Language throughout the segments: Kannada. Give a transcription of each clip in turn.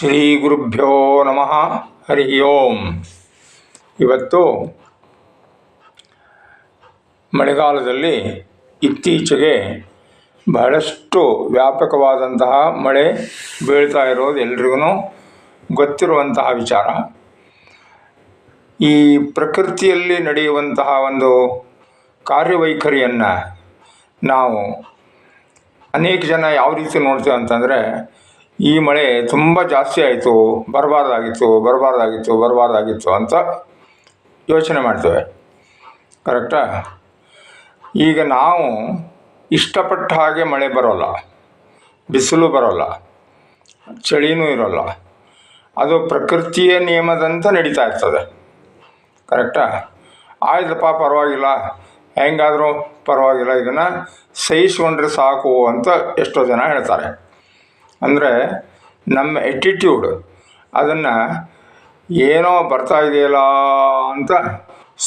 ಶ್ರೀ ಗುರುಭ್ಯೋ ನಮಃ. ಹರಿ ಓಂ. ಇವತ್ತು ಮಳೆಗಾಲದಲ್ಲಿ ಇತ್ತೀಚೆಗೆ ಬಹಳಷ್ಟು ವ್ಯಾಪಕವಾದಂತಹ ಮಳೆ ಬೀಳ್ತಾ ಇರೋದು ಎಲ್ರಿಗೂ ಗೊತ್ತಿರುವಂತಹ ವಿಚಾರ. ಈ ಪ್ರಕೃತಿಯಲ್ಲಿ ನಡೆಯುವಂತಹ ಒಂದು ಕಾರ್ಯವೈಖರಿಯನ್ನು ನಾವು ಅನೇಕ ಜನ ಯಾವ ರೀತಿ ನೋಡ್ತೇವೆ ಅಂತಂದರೆ, ಈ ಮಳೆ ತುಂಬ ಜಾಸ್ತಿ ಆಯಿತು, ಬರಬಾರ್ದಾಗಿತ್ತು ಅಂತ ಯೋಚನೆ ಮಾಡ್ತೇವೆ. ಕರೆಕ್ಟಾ? ಈಗ ನಾವು ಇಷ್ಟಪಟ್ಟ ಹಾಗೆ ಮಳೆ ಬರೋಲ್ಲ, ಬಿಸಿಲು ಬರೋಲ್ಲ, ಚಳಿನೂ ಇರೋಲ್ಲ. ಅದು ಪ್ರಕೃತಿಯ ನಿಯಮದಂತೆ ನಡೀತಾ ಇರ್ತದೆ. ಕರೆಕ್ಟಾ? ಆಯ್ತಪ್ಪ, ಪರವಾಗಿಲ್ಲ, ಹೆಂಗಾದರೂ ಪರವಾಗಿಲ್ಲ, ಇದನ್ನು ಸಹಿಸ್ಕೊಂಡ್ರೆ ಸಾಕು ಅಂತ ಎಷ್ಟೋ ಜನ ಹೇಳ್ತಾರೆ. ಅಂದರೆ ನಮ್ಮ ಎಟಿಟ್ಯೂಡ್ ಅದನ್ನು ಏನೋ ಬರ್ತಾ ಇದೆಯಲ್ಲ ಅಂತ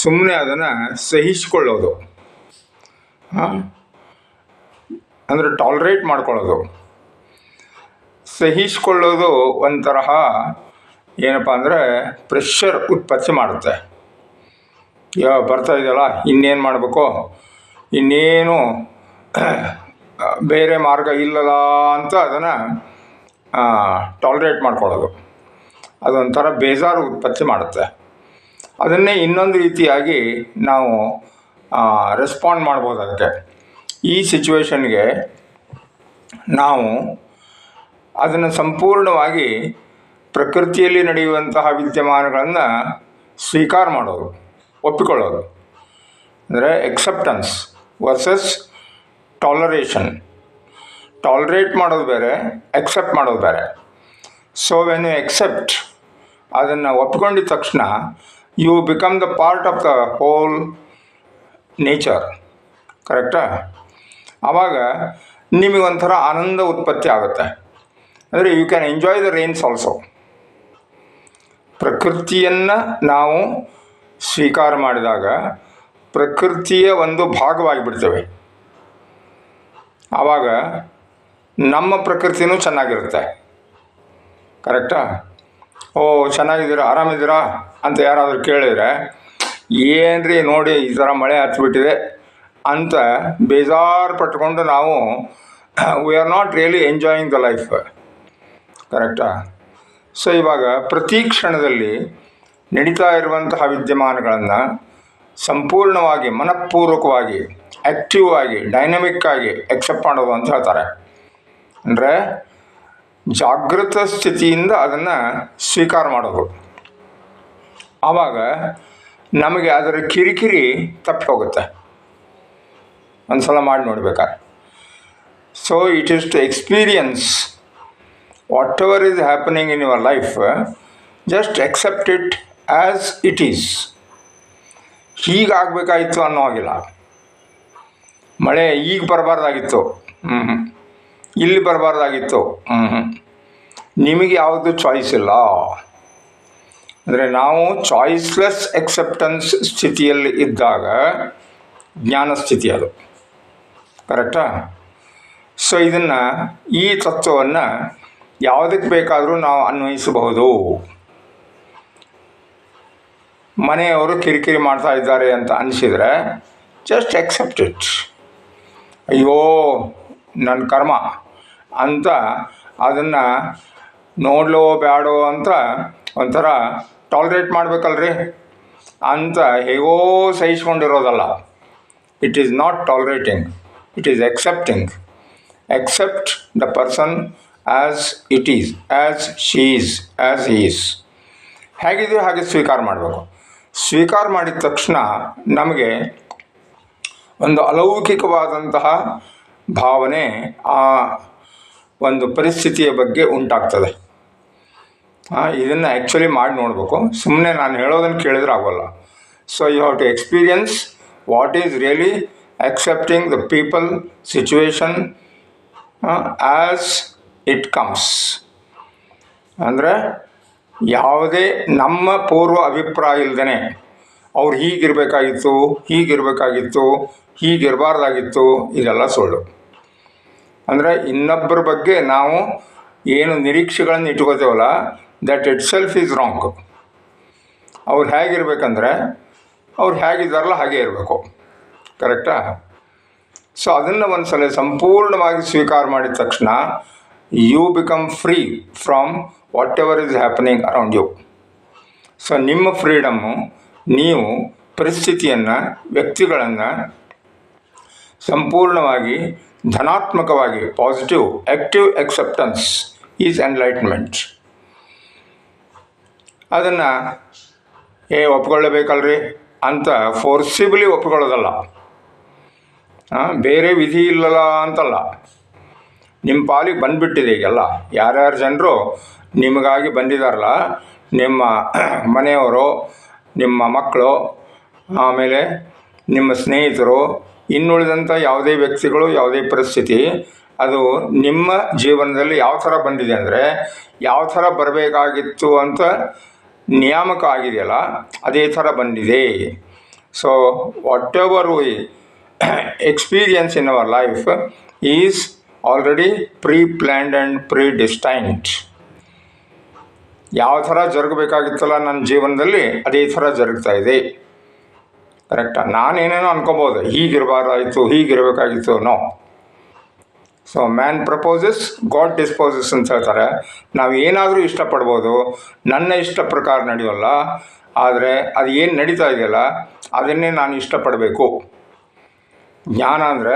ಸುಮ್ಮನೆ ಅದನ್ನು ಸಹಿಸಿಕೊಳ್ಳೋದು, ಅಂದರೆ ಟಾಲ್ರೇಟ್ ಮಾಡ್ಕೊಳ್ಳೋದು. ಸಹಿಸಿಕೊಳ್ಳೋದು ಒಂಥರಹ ಏನಪ್ಪ ಅಂದರೆ ಪ್ರೆಷರ್ ಉತ್ಪತ್ತಿ ಮಾಡುತ್ತೆ. ಬರ್ತಾ ಇದೆಯಲ್ಲ, ಇನ್ನೇನು ಮಾಡಬೇಕು, ಇನ್ನೇನು ಬೇರೆ ಮಾರ್ಗ ಇಲ್ಲಲ್ಲ ಅಂತ ಅದನ್ನು ಟಾಲ್ರೇಟ್ ಮಾಡ್ಕೊಳ್ಳೋದು. ಅದೊಂಥರ ಬೇಜಾರು ಉತ್ಪತ್ತಿ ಮಾಡುತ್ತೆ. ಅದನ್ನೇ ಇನ್ನೊಂದು ರೀತಿಯಾಗಿ ನಾವು ರೆಸ್ಪಾಂಡ್ ಮಾಡ್ಬೋದು. ಅದಕ್ಕೆ ಈ ಸಿಚುವೇಶನ್ಗೆ ನಾವು ಅದನ್ನು ಸಂಪೂರ್ಣವಾಗಿ ಪ್ರಕೃತಿಯಲ್ಲಿ ನಡೆಯುವಂತಹ ವಿದ್ಯಮಾನಗಳನ್ನು ಸ್ವೀಕಾರ ಮಾಡೋದು, ಒಪ್ಪಿಕೊಳ್ಳೋದು. ಅಂದರೆ ಎಕ್ಸೆಪ್ಟೆನ್ಸ್ ವರ್ಸಸ್ ಟಾಲರೇಷನ್. ಟಾಲ್ರೇಟ್ ಮಾಡೋದು ಬೇರೆ, ಎಕ್ಸೆಪ್ಟ್ ಮಾಡೋದು ಬೇರೆ. ಸೊ ವೆನ್ ಯು ಎಕ್ಸೆಪ್ಟ್, ಅದನ್ನು ಒಪ್ಕೊಂಡಿದ್ದ ತಕ್ಷಣ you become the part of the whole nature. ಕರೆಕ್ಟಾ? ಆವಾಗ ನಿಮಗೊಂಥರ ಆನಂದ ಉತ್ಪತ್ತಿ ಆಗುತ್ತೆ. ಅಂದರೆ you can enjoy the rains also. ಪ್ರಕೃತಿಯನ್ನು ನಾವು ಸ್ವೀಕಾರ ಮಾಡಿದಾಗ ಪ್ರಕೃತಿಯ ಒಂದು ಭಾಗವಾಗಿ ಬಿಡ್ತೇವೆ. ಆವಾಗ ನಮ್ಮ ಪ್ರಕೃತಿನೂ ಚೆನ್ನಾಗಿರುತ್ತೆ. ಕರೆಕ್ಟಾ? ಓ, ಚೆನ್ನಾಗಿದ್ದೀರಾ, ಆರಾಮಿದ್ದೀರಾ ಅಂತ ಯಾರಾದರೂ ಕೇಳಿದರೆ, ಏನ್ರಿ ನೋಡಿ ಈ ಥರ ಮಳೆ ಹತ್ಬಿಟ್ಟಿದೆ ಅಂತ ಬೇಜಾರು ಪಟ್ಕೊಂಡು ನಾವು we are not really enjoying the life. ಕರೆಕ್ಟಾ? ಸೊ ಇವಾಗ ಪ್ರತಿ ಕ್ಷಣದಲ್ಲಿ ನಡೀತಾ ಇರುವಂತಹ ವಿದ್ಯಮಾನಗಳನ್ನು ಸಂಪೂರ್ಣವಾಗಿ, ಮನಃಪೂರ್ವಕವಾಗಿ, ಆ್ಯಕ್ಟಿವ್ ಆಗಿ, ಡೈನಮಿಕ್ ಆಗಿ ಎಕ್ಸೆಪ್ಟ್ ಮಾಡೋದು ಅಂತ ಹೇಳ್ತಾರೆ. ಅಂದರೆ ಜಾಗೃತ ಸ್ಥಿತಿಯಿಂದ ಅದನ್ನು ಸ್ವೀಕಾರ ಮಾಡೋದು. ಆವಾಗ ನಮಗೆ ಅದರ ಕಿರಿಕಿರಿ ತಪ್ಪಿ ಹೋಗುತ್ತೆ. ಒಂದು ಸಲ ಮಾಡಿ ನೋಡ್ಬೇಕಾದ್ರೆ. So it is to experience whatever is happening in your life, just accept it as it is. ಹೀಗಾಗಬೇಕಾಗಿತ್ತು ಅನ್ನೋ ಹಾಗಿಲ್ಲ. ಮಳೆ ಈಗ ಬರಬಾರ್ದಾಗಿತ್ತು, ಇಲ್ಲಿ ಬರಬಾರ್ದಾಗಿತ್ತು, ನಿಮಗೆ ಯಾವುದು ಚಾಯ್ಸ್ ಇಲ್ಲ. ಅಂದರೆ ನಾವು ಚಾಯ್ಸ್ಲೆಸ್ ಎಕ್ಸೆಪ್ಟೆನ್ಸ್ ಸ್ಥಿತಿಯಲ್ಲಿ ಇದ್ದಾಗ ಜ್ಞಾನ ಸ್ಥಿತಿ ಅದು. ಕರೆಕ್ಟಾ? ಸೊ ಇದನ್ನು, ಈ ತತ್ವವನ್ನು ಯಾವುದಕ್ಕೆ ಬೇಕಾದರೂ ನಾವು ಅನ್ವಯಿಸಬಹುದು. ಮನೆಯವರು ಕಿರಿಕಿರಿ ಮಾಡ್ತಾ ಇದ್ದಾರೆ ಅಂತ ಅನಿಸಿದರೆ ಜಸ್ಟ್ ಎಕ್ಸೆಪ್ಟ್ ಇಟ್. ಅಯ್ಯೋ ನನ್ನ ಕರ್ಮ ಅಂತ ಅದನ್ನು ನೋಡ್ಲೋ ಬೇಡೋ ಅಂತ ಒಂಥರ ಟಾಲ್ರೇಟ್ ಮಾಡಬೇಕಲ್ರಿ ಅಂತ ಹೇಗೋ ಸಹಿಸ್ಕೊಂಡಿರೋದಲ್ಲ. It is not tolerating, it is accepting. Accept the person as it is, as she is, as he is. ಹೇಗಿದೆಯೋ ಹಾಗೆ ಸ್ವೀಕಾರ ಮಾಡಬೇಕು. ಸ್ವೀಕಾರ ಮಾಡಿದ ತಕ್ಷಣ ನಮಗೆ ಒಂದು ಅಲೌಕಿಕವಾದಂತಹ ಭಾವನೆ ಆ ಒಂದು ಪರಿಸ್ಥಿತಿಯ ಬಗ್ಗೆ ಉಂಟಾಗ್ತದೆ. ಇದನ್ನು ಆ್ಯಕ್ಚುಲಿ ಮಾಡಿ ನೋಡಬೇಕು. ಸುಮ್ಮನೆ ನಾನು ಹೇಳೋದನ್ನು ಕೇಳಿದ್ರೆ ಆಗೋಲ್ಲ. So you have to experience what is really accepting the people, situation as it comes. ಅಂದರೆ ಯಾವುದೇ ನಮ್ಮ ಪೂರ್ವ ಅಭಿಪ್ರಾಯ ಇಲ್ಲದೇ ಅವ್ರು ಹೀಗಿರಬೇಕಾಗಿತ್ತು, ಹೀಗಿರಬಾರ್ದಾಗಿತ್ತು, ಇದೆಲ್ಲ ಸುಳ್ಳು. ಅಂದರೆ ಇನ್ನೊಬ್ಬರ ಬಗ್ಗೆ ನಾವು ಏನು ನಿರೀಕ್ಷೆಗಳನ್ನು ಇಟ್ಕೋತೇವಲ್ಲ, that itself is wrong. ಅವ್ರು ಹೇಗಿರ್ಬೇಕಂದ್ರೆ ಅವ್ರು ಹೇಗಿದ್ದಾರಲ್ಲ ಹಾಗೇ ಇರಬೇಕು. ಕರೆಕ್ಟಾ? ಸೊ ಅದನ್ನು ಒಂದು ಸಲ ಸಂಪೂರ್ಣವಾಗಿ ಸ್ವೀಕಾರ ಮಾಡಿದ ತಕ್ಷಣ you become free from whatever is happening around you. So ನಿಮ್ಮ ಫ್ರೀಡಮ್ಮು, ನೀವು ಪರಿಸ್ಥಿತಿಯನ್ನು, ವ್ಯಕ್ತಿಗಳನ್ನು ಸಂಪೂರ್ಣವಾಗಿ ಧನಾತ್ಮಕವಾಗಿ, positive active acceptance is enlightenment. ಅದನ್ನು ಒಪ್ಕೊಳ್ಳಬೇಕಲ್ರಿ ಅಂತ ಫೋರ್ಸಿಬಲಿ ಒಪ್ಕೊಳ್ಳೋದಲ್ಲ, ಬೇರೆ ವಿಧಿ ಇಲ್ಲಲ್ಲ ಅಂತಲ್ಲ. ನಿಮ್ಮ ಪಾಲಿಗೆ ಬಂದುಬಿಟ್ಟಿದೆ ಈಗೆಲ್ಲ. ಯಾರ್ಯಾರು ಜನರು ನಿಮಗಾಗಿ ಬಂದಿದ್ದಾರಲ್ಲ, ನಿಮ್ಮ ಮನೆಯವರು, ನಿಮ್ಮ ಮಕ್ಕಳು, ಆಮೇಲೆ ನಿಮ್ಮ ಸ್ನೇಹಿತರು, ಇನ್ನುಳಿದಂಥ ಯಾವುದೇ ವ್ಯಕ್ತಿಗಳು, ಯಾವುದೇ ಪರಿಸ್ಥಿತಿ, ಅದು ನಿಮ್ಮ ಜೀವನದಲ್ಲಿ ಯಾವ ಥರ ಬಂದಿದೆ ಅಂದರೆ, ಯಾವ ಥರ ಬರಬೇಕಾಗಿತ್ತು ಅಂತ ನಿಯಾಮಕ ಆಗಿದೆಯಲ್ಲ, ಅದೇ ಥರ ಬಂದಿದೆ. So whatever we experience in our life is already pre-planned and predestined. ಯಾವ ಥರ ಜರುಗಬೇಕಾಗಿತ್ತಲ್ಲ ನನ್ನ ಜೀವನದಲ್ಲಿ ಅದೇ ಥರ ಜರುಗ್ತಾ ಇದೆ. ಕರೆಕ್ಟಾ? ನಾನೇನೇನೋ ಅನ್ಕೋಬೋದು, ಹೀಗಿರಬಾರ್ದಾಯಿತು, ಹೀಗಿರಬೇಕಾಗಿತ್ತು. No. So man proposes, God disposes ಅಂತ ಹೇಳ್ತಾರೆ. ನಾವು ಏನಾದರೂ ಇಷ್ಟಪಡ್ಬೋದು, ನನ್ನ ಇಷ್ಟ ಪ್ರಕಾರ ನಡೆಯೋಲ್ಲ. ಆದರೆ ಅದು ಏನು ನಡೀತಾ ಇದೆಯಲ್ಲ ಅದನ್ನೇ ನಾನು ಇಷ್ಟಪಡಬೇಕು. ಜ್ಞಾನ ಅಂದರೆ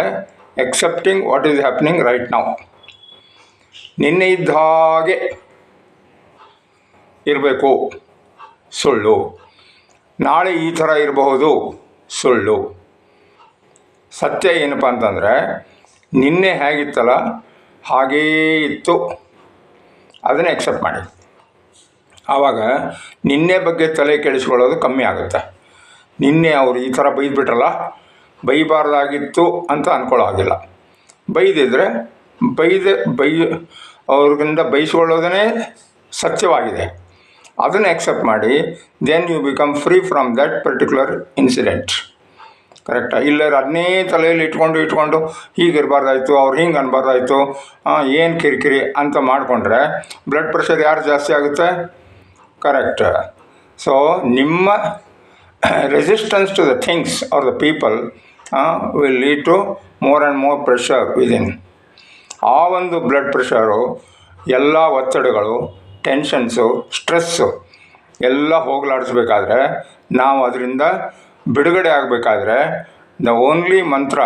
accepting what is happening right now. ನಿನ್ನೆ ಇದ್ದ ಹಾಗೆ ಇರಬೇಕು, ಸುಳ್ಳು. ನಾಳೆ ಈ ಥರ ಇರಬಹುದು, ಸುಳ್ಳು. ಸತ್ಯ ಏನಪ್ಪ ಅಂತಂದರೆ, ನಿನ್ನೆ ಹೇಗಿತ್ತಲ್ಲ ಹಾಗೇ ಇತ್ತು, ಅದನ್ನೇ ಎಕ್ಸೆಪ್ಟ್ ಮಾಡಿ. ಆವಾಗ ನಿನ್ನೆ ಬಗ್ಗೆ ತಲೆ ಕೆಡಿಸ್ಕೊಳ್ಳೋದು ಕಮ್ಮಿ ಆಗುತ್ತೆ. ನಿನ್ನೆ ಅವರು ಈ ಥರ ಬೈದ್ಬಿಟ್ರಲ್ಲ, ಬೈಬಾರ್ದಾಗಿತ್ತು ಅಂತ ಅಂದ್ಕೊಳ್ಳೋ ಹಾಗಿಲ್ಲ. ಬೈದಿದ್ರೆ ಅವ್ರಿಗಿಂದ ಬೈಸ್ಕೊಳ್ಳೋದೇ ಸತ್ಯವಾಗಿದೆ, ಅದನ್ನು ಎಕ್ಸೆಪ್ಟ್ ಮಾಡಿ. Then you become free from that particular incident. ಕರೆಕ್ಟಾ? ಇಲ್ಲರ ಅದನ್ನೇ ತಲೆಯಲ್ಲಿ ಇಟ್ಕೊಂಡು ಹೀಗಿರಬಾರ್ದಾಯ್ತು, ಅವ್ರು ಹಿಂಗೆ ಅನ್ಬಾರ್ದಾಯ್ತು, ಏನು ಕಿರಿಕಿರಿ ಅಂತ ಮಾಡಿಕೊಂಡ್ರೆ ಬ್ಲಡ್ ಪ್ರೆಷರ್ ಯಾರು ಜಾಸ್ತಿ ಆಗುತ್ತೆ? ಕರೆಕ್ಟ್. ಸೊ ನಿಮ್ಮ resistance to the things or the people will lead to more and more pressure within. ಆ ಒಂದು ಬ್ಲಡ್ ಪ್ರೆಷರು, ಎಲ್ಲ ಒತ್ತಡಗಳು, ಟೆನ್ಷನ್ಸು, ಸ್ಟ್ರೆಸ್ಸು ಎಲ್ಲ ಹೋಗಲಾಡಿಸ್ಬೇಕಾದ್ರೆ, ನಾವು ಅದರಿಂದ ಬಿಡುಗಡೆ ಆಗಬೇಕಾದ್ರೆ the only mantra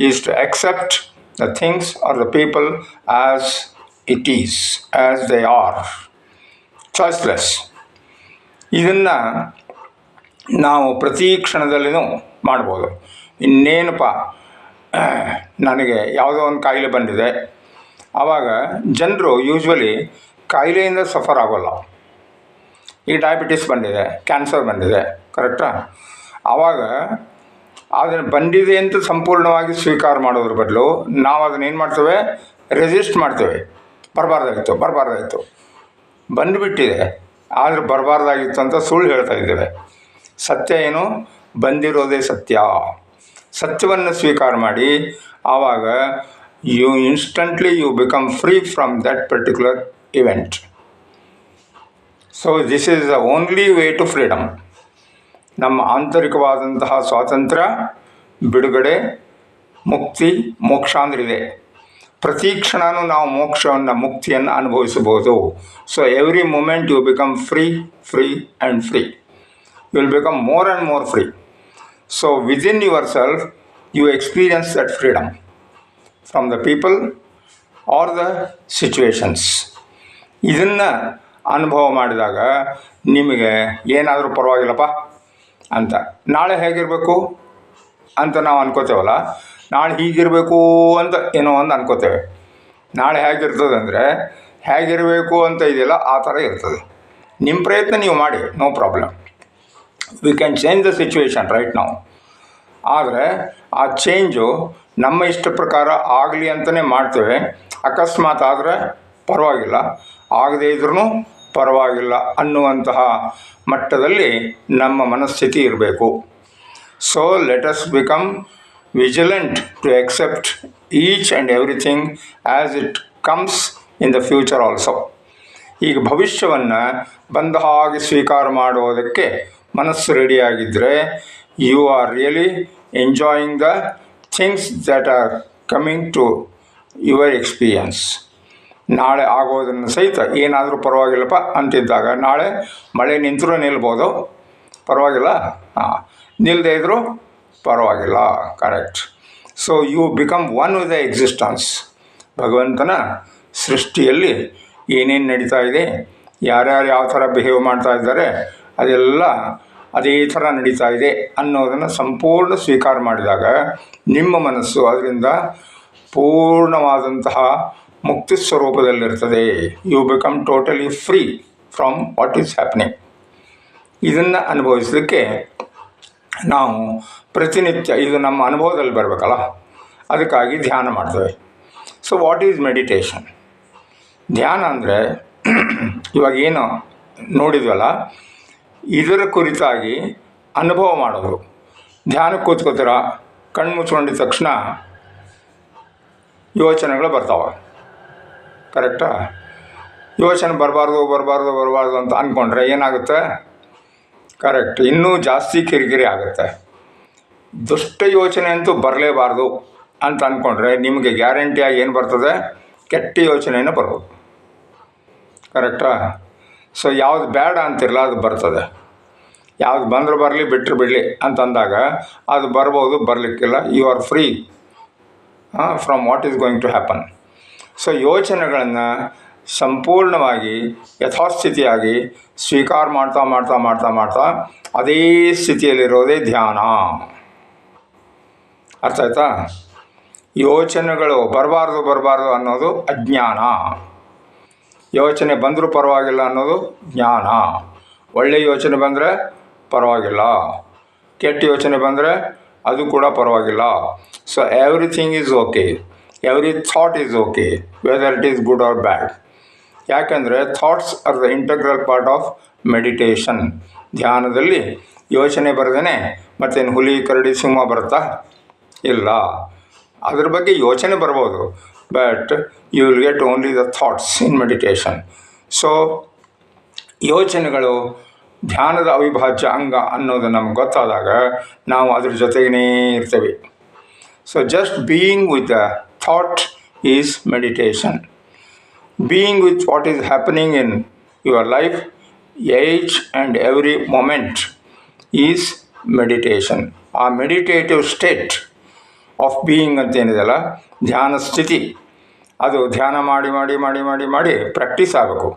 is to accept the things or the people as it is, as they are, choiceless. ಇದನ್ನು ನಾವು ಪ್ರತಿ ಕ್ಷಣದಲ್ಲಿನೂ ಮಾಡ್ಬೋದು. ಇನ್ನೇನಪ್ಪ, ನನಗೆ ಯಾವುದೋ ಒಂದು ಕಾಯಿಲೆ ಬಂದಿದೆ, ಆವಾಗ ಜನರು ಯೂಶ್ವಲಿ ಕಾಯಿಲೆಯಿಂದ ಸಫರ್ ಆಗೋಲ್ಲ. ಈ ಡಯಾಬಿಟಿಸ್ ಬಂದಿದೆ, ಕ್ಯಾನ್ಸರ್ ಬಂದಿದೆ, ಕರೆಕ್ಟಾ? ಆವಾಗ ಅದನ್ನು ಬಂದಿದೆ ಅಂತ ಸಂಪೂರ್ಣವಾಗಿ ಸ್ವೀಕಾರ ಮಾಡೋದ್ರ ಬದಲು ನಾವು ಅದನ್ನೇನು ಮಾಡ್ತೇವೆ? ರೆಸಿಸ್ಟ್ ಮಾಡ್ತೇವೆ. ಬರಬಾರ್ದಾಗಿತ್ತು, ಬಂದುಬಿಟ್ಟಿದೆ, ಆದರೆ ಬರಬಾರ್ದಾಗಿತ್ತು ಅಂತ ಸುಳ್ಳು ಹೇಳ್ತಾ ಇದ್ದೇವೆ. ಸತ್ಯ ಏನು? ಬಂದಿರೋದೇ ಸತ್ಯ. ಸತ್ಯವನ್ನು ಸ್ವೀಕಾರ ಮಾಡಿ, ಆವಾಗ instantly you become free from that particular event. So this is the only way to freedom. ನಮ್ಮ ಆಂತರಿಕವಾದಂತಹ ಸ್ವಾತಂತ್ರ್ಯ, ಬಿಡುಗಡೆ, ಮುಕ್ತಿ, ಮೋಕ್ಷ ಅಂದ್ರಿದೆ. ಪ್ರತಿ ಕ್ಷಣವೂ ನಾವು ಮೋಕ್ಷವನ್ನು, ಮುಕ್ತಿಯನ್ನು ಅನುಭವಿಸಬಹುದು. So every moment you become free and free. You will become more and more free. So within yourself you experience that freedom from the people or the situations. ಇದನ್ನು ಅನುಭವ ಮಾಡಿದಾಗ ನಿಮಗೆ ಏನಾದರೂ ಪರವಾಗಿಲ್ಲಪ್ಪ ಅಂತ, ನಾಳೆ ಹೇಗಿರಬೇಕು ಅಂತ ನಾವು ಅನ್ಕೋತೇವಲ್ಲ, ನಾಳೆ ಹೀಗಿರಬೇಕು ಅಂತ ಏನೋ ಒಂದು ಅನ್ಕೋತೇವೆ. ನಾಳೆ ಹೇಗಿರ್ತದೆ ಅಂದರೆ, ಹೇಗಿರಬೇಕು ಅಂತ ಇದೆಯಲ್ಲ ಆ ಥರ ಇರ್ತದೆ. ನಿಮ್ಮ ಪ್ರಯತ್ನ ನೀವು ಮಾಡಿ, no problem. We can change the situation right ನಾವು. ಆದರೆ ಆ ಚೇಂಜು ನಮ್ಮ ಇಷ್ಟ ಪ್ರಕಾರ ಆಗಲಿ ಅಂತಲೇ ಮಾಡ್ತೇವೆ. ಅಕಸ್ಮಾತ್ ಆದರೆ ಪರವಾಗಿಲ್ಲ, ಆಗದೇ ಇದ್ರೂ ಪರವಾಗಿಲ್ಲ ಅನ್ನುವಂತಹ ಮಟ್ಟದಲ್ಲಿ ನಮ್ಮ ಮನಸ್ಥಿತಿ ಇರಬೇಕು. So let us become vigilant to accept each and everything as it comes in the future also. ಈಗ ಭವಿಷ್ಯವನ್ನು ಬಂದ ಹಾಗೆ ಸ್ವೀಕಾರ ಮಾಡುವುದಕ್ಕೆ ಮನಸ್ಸು ರೆಡಿಯಾಗಿದ್ದರೆ you are really enjoying the things that are coming to your experience. ನಾಳೆ ಆಗೋದನ್ನು ಸಹಿತ ಏನಾದರೂ ಪರವಾಗಿಲ್ಲಪ್ಪ ಅಂತಿದ್ದಾಗ ನಾಳೆ ಮಳೆ ನಿಂತರೂ ನಿಲ್ಬೋದು, ಪರವಾಗಿಲ್ಲ, ನಿಲ್ಲದೇ ಇದ್ದರೂ ಪರವಾಗಿಲ್ಲ. Correct. So you become one with the existence. ಭಗವಂತನ ಸೃಷ್ಟಿಯಲ್ಲಿ ಏನೇನು ನಡೀತಾ ಇದೆ, ಯಾರ್ಯಾರು ಯಾವ ಥರ ಬಿಹೇವ್ ಮಾಡ್ತಾ ಇದ್ದಾರೆ, ಅದೆಲ್ಲ ಅದೇ ಥರ ನಡೀತಾ ಇದೆ ಅನ್ನೋದನ್ನು ಸಂಪೂರ್ಣ ಸ್ವೀಕಾರ ಮಾಡಿದಾಗ ನಿಮ್ಮ ಮನಸ್ಸು ಅದರಿಂದ ಪೂರ್ಣವಾದಂತಹ ಮುಕ್ತಿ ಸ್ವರೂಪದಲ್ಲಿರ್ತದೆ. You become totally free from what is happening. ಇದನ್ನು ಅನುಭವಿಸಲಿಕ್ಕೆ ನಾವು ಪ್ರತಿನಿತ್ಯ ಇದು ನಮ್ಮ ಅನುಭವದಲ್ಲಿ ಬರಬೇಕಲ್ಲ, ಅದಕ್ಕಾಗಿ ಧ್ಯಾನ ಮಾಡ್ತೇವೆ. So what is meditation? ಧ್ಯಾನ ಅಂದರೆ ಇವಾಗ ಏನು ನೋಡಿದ್ವಲ್ಲ, ಇದರ ಕುರಿತಾಗಿ ಅನುಭವ ಮಾಡೋದು. ಧ್ಯಾನಕ್ಕೆ ಕೂತ್ಕೋತೀರ, ಕಣ್ಣು ಮುಚ್ಕೊಂಡಿದ್ದ ತಕ್ಷಣ ಯೋಚನೆಗಳು ಬರ್ತಾವೆ. ಕರೆಕ್ಟಾ? ಯೋಚನೆ ಬರಬಾರ್ದು ಅಂತ ಅಂದ್ಕೊಂಡ್ರೆ ಏನಾಗುತ್ತೆ? ಕರೆಕ್ಟ್, ಇನ್ನೂ ಜಾಸ್ತಿ ಕಿರಿಕಿರಿ ಆಗುತ್ತೆ. ದುಷ್ಟ ಯೋಚನೆ ಅಂತೂ ಬರಲೇಬಾರ್ದು ಅಂತ ಅಂದ್ಕೊಂಡ್ರೆ ನಿಮಗೆ ಗ್ಯಾರಂಟಿಯಾಗಿ ಏನು ಬರ್ತದೆ? ಕೆಟ್ಟ ಯೋಚನೆಯೂ ಬರ್ಬೋದು. ಕರೆಕ್ಟಾ? ಸೊ ಯಾವುದು ಬೇಡ ಅಂತಿರಲ್ಲ ಅದು ಬರ್ತದೆ. ಯಾವ್ದು ಬಂದರೂ ಬರಲಿ, ಬಿಟ್ಟರು ಬಿಡಲಿ ಅಂತಂದಾಗ ಅದು ಬರ್ಬೋದು, ಬರಲಿಕ್ಕಿಲ್ಲ. You are free from what is going to happen. So ಯೋಚನೆಗಳನ್ನು ಸಂಪೂರ್ಣವಾಗಿ ಯಥಾಸ್ಥಿತಿಯಾಗಿ ಸ್ವೀಕಾರ ಮಾಡ್ತಾ ಅದೇ ಸ್ಥಿತಿಯಲ್ಲಿರೋದೇ ಧ್ಯಾನ. ಅರ್ಥ ಆಯ್ತಾ? ಯೋಚನೆಗಳು ಬರಬಾರ್ದು ಅನ್ನೋದು ಅಜ್ಞಾನ. ಯೋಚನೆ ಬಂದರೂ ಪರವಾಗಿಲ್ಲ ಅನ್ನೋದು ಜ್ಞಾನ. ಒಳ್ಳೆಯ ಯೋಚನೆ ಬಂದರೆ ಪರವಾಗಿಲ್ಲ, ಕೆಟ್ಟ ಯೋಚನೆ ಬಂದರೆ ಅದು ಕೂಡ ಪರವಾಗಿಲ್ಲ. So everything is okay, every thought is okay, whether it is good or bad. ಯಾಕೆಂದರೆ thoughts are the integral part of meditation. ಧ್ಯಾನದಲ್ಲಿ ಯೋಚನೆ ಬರದೇ ಮತ್ತೇನು ಹುಲಿ, ಕರಡಿ, ಸಿಂಹ ಬರುತ್ತಾ? ಇಲ್ಲ. ಅದ್ರ ಬಗ್ಗೆ ಯೋಚನೆ ಬರ್ಬೋದು, but you will get only the thoughts in meditation. So ಯೋಚನೆಗಳು ಧ್ಯಾನದ ಅವಿಭಾಜ್ಯ ಅಂಗ ಅನ್ನೋದು ನಮ್ಗೆ ಗೊತ್ತಾದಾಗ ನಾವು ಅದ್ರ ಜೊತೆಗೇ ಇರ್ತೇವೆ. So just being with the thought is meditation. Being with what is happening in your life, age and every moment is meditation. ಆ ಮೆಡಿಟೇಟಿವ್ ಸ್ಟೇಟ್ ಆಫ್ ಬೀಯಿಂಗ್ ಅಂತೇನಿದೆಯಲ್ಲ, ಧ್ಯಾನ ಸ್ಥಿತಿ, ಅದು ಧ್ಯಾನ ಮಾಡಿ ಪ್ರಾಕ್ಟೀಸ್ ಆಗಬೇಕು.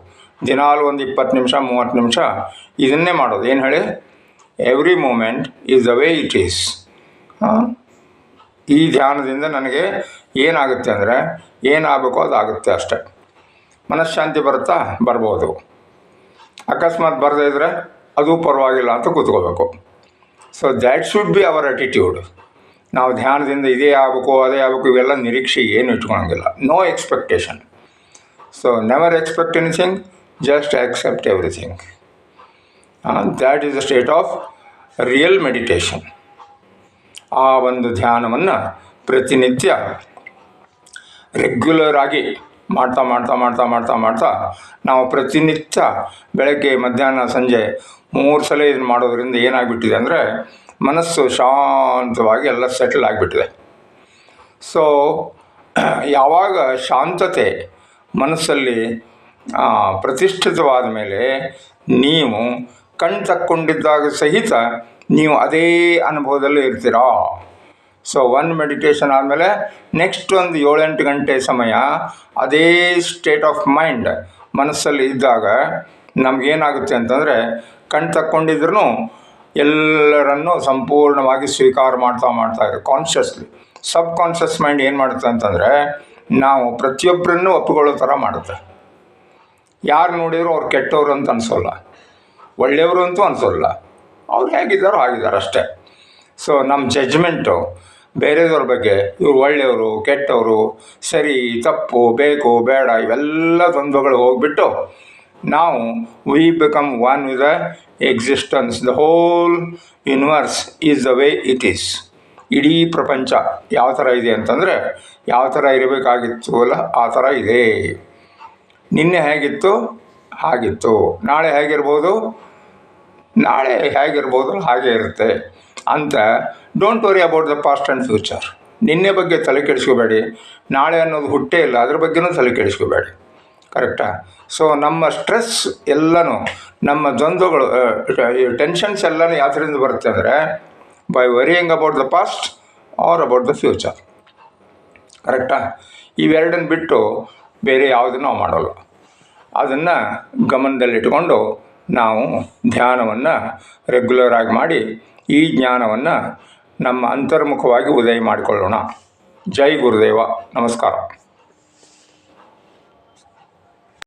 ದಿನಾಲು ಒಂದು 20 ನಿಮಿಷ 30 ನಿಮಿಷ ಇದನ್ನೇ ಮಾಡೋದು. ಏನು ಹೇಳಿ? Every moment is the way it is. ಈ ಧ್ಯಾನದಿಂದ ನನಗೆ ಏನಾಗುತ್ತೆ ಅಂದರೆ ಏನಾಗಬೇಕೋ ಅದಾಗುತ್ತೆ ಅಷ್ಟೆ. ಮನಃಶಾಂತಿ ಬರುತ್ತಾ? ಬರ್ಬೋದು. ಅಕಸ್ಮಾತ್ ಬರದೇ ಇದ್ದರೆ ಅದು ಪರವಾಗಿಲ್ಲ ಅಂತ ಕೂತ್ಕೋಬೇಕು. So that should be our attitude. ನಾವು ಧ್ಯಾನದಿಂದ ಇದೇ ಆಗಬೇಕು ಅದೇ ಆಗಬೇಕು ಇವೆಲ್ಲ ನಿರೀಕ್ಷೆ ಏನು ಇಟ್ಕೊಳಂಗಿಲ್ಲ. No expectation. So never expect anything, just accept everything. That is the state of real meditation. ಆ ಒಂದು ಧ್ಯಾನವನ್ನು ಪ್ರತಿನಿತ್ಯ ರೆಗ್ಯುಲರ್ ಆಗಿ ಮಾಡ್ತಾ ನಾವು ಪ್ರತಿನಿತ್ಯ ಬೆಳಗ್ಗೆ ಮಧ್ಯಾಹ್ನ ಸಂಜೆ 3 ಸಲ ಇದನ್ನು ಮಾಡೋದ್ರಿಂದ ಏನಾಗ್ಬಿಟ್ಟಿದೆ ಅಂದರೆ ಮನಸ್ಸು ಶಾಂತವಾಗಿ ಎಲ್ಲ ಸೆಟಲ್ ಆಗಿಬಿಟ್ಟಿದೆ. ಸೊ ಯಾವಾಗ ಶಾಂತತೆ ಮನಸ್ಸಲ್ಲಿ ಪ್ರತಿಷ್ಠಿತವಾದ ಮೇಲೆ ನೀವು ಕಣ್ ತಕ್ಕೊಂಡಿದ್ದಾಗ ಸಹಿತ ನೀವು ಅದೇ ಅನುಭವದಲ್ಲೇ ಇರ್ತೀರಾ. ಸೊ ಒನ್ ಮೆಡಿಟೇಷನ್ ಆದಮೇಲೆ ನೆಕ್ಸ್ಟ್ ಒಂದು 7-8 ಗಂಟೆ ಸಮಯ ಅದೇ ಸ್ಟೇಟ್ ಆಫ್ ಮೈಂಡ್ ಮನಸ್ಸಲ್ಲಿ ಇದ್ದಾಗ ನಮಗೇನಾಗುತ್ತೆ ಅಂತಂದರೆ ಕಣ್ ತಕ್ಕೊಂಡಿದ್ರೂ ಎಲ್ಲರನ್ನೂ ಸಂಪೂರ್ಣವಾಗಿ ಸ್ವೀಕಾರ ಮಾಡ್ತಾ ಇರೋ ಕಾನ್ಷಿಯಸ್ಲಿ. ಸಬ್ ಕಾನ್ಷಿಯಸ್ ಮೈಂಡ್ ಏನು ಮಾಡುತ್ತೆ ಅಂತಂದರೆ ನಾವು ಪ್ರತಿಯೊಬ್ಬರನ್ನೂ ಒಪ್ಪಿಕೊಳ್ಳೋ ಥರ ಮಾಡುತ್ತೆ. ಯಾರು ನೋಡಿದ್ರು ಅವ್ರು ಕೆಟ್ಟವರು ಅಂತ ಅನಿಸೋಲ್ಲ, ಒಳ್ಳೆಯವರು ಅಂತೂ ಅನಿಸೋಲ್ಲ. ಅವ್ರು ಹೇಗಿದ್ದಾರೋ ಹಾಗಿದ್ದಾರೆ ಅಷ್ಟೇ. ಸೊ ನಮ್ಮ ಜಡ್ಜ್ಮೆಂಟು ಬೇರೆದವ್ರ ಬಗ್ಗೆ ಇವ್ರು ಒಳ್ಳೆಯವರು ಕೆಟ್ಟವರು, ಸರಿ ತಪ್ಪು, ಬೇಕು ಬೇಡ ಇವೆಲ್ಲ ದ್ವಂದ್ವಗಳು ಹೋಗಿಬಿಟ್ಟು ನಾವು we become one with the existence. The whole universe is the way it is. ಇಡೀ ಪ್ರಪಂಚ ಯಾವ ಥರ ಇದೆ ಅಂತಂದರೆ ಯಾವ ಥರ ಇರಬೇಕಾಗಿತ್ತು ಅಲ್ಲ ಆ ಥರ ಇದೆ. ನಿನ್ನೆ ಹೇಗಿತ್ತು ಹಾಗಿತ್ತು, ನಾಳೆ ಹೇಗಿರ್ಬೋದು ಹಾಗೆ ಇರುತ್ತೆ ಅಂತ. Don't worry about the past and future. ನಿನ್ನೆ ಬಗ್ಗೆ ತಲೆ ಕೆಡಿಸ್ಕೋಬೇಡಿ, ನಾಳೆ ಅನ್ನೋದು ಹುಟ್ಟೇ ಇಲ್ಲ, ಅದ್ರ ಬಗ್ಗೆನೂ ತಲೆ ಕೆಡಿಸ್ಕೋಬೇಡಿ. ಕರೆಕ್ಟಾ? ಸೊ ನಮ್ಮ ಸ್ಟ್ರೆಸ್ ಎಲ್ಲನೂ, ನಮ್ಮ ದ್ವಂದ್ವಗಳು, ಟೆನ್ಷನ್ಸ್ ಎಲ್ಲನೂ ಯಾವ್ದ್ರಿಂದ ಬರುತ್ತೆ ಅಂದರೆ by varying about the past R about the future. ಕರೆಕ್ಟಾ? ಇವೆರಡನ್ನು ಬಿಟ್ಟು ಬೇರೆ ಯಾವುದನ್ನು ನಾವು ಮಾಡೋಲ್ಲ. ಅದನ್ನು ಗಮನದಲ್ಲಿಟ್ಕೊಂಡು ನಾವು ಧ್ಯಾನವನ್ನು ರೆಗ್ಯುಲರ್ ಆಗಿ ಮಾಡಿ ಈ ಜ್ಞಾನವನ್ನು ನಮ್ಮ ಅಂತರ್ಮುಖವಾಗಿ ಉದಯ ಮಾಡಿಕೊಳ್ಳೋಣ. ಜೈ ಗುರುದೇವ. ನಮಸ್ಕಾರ.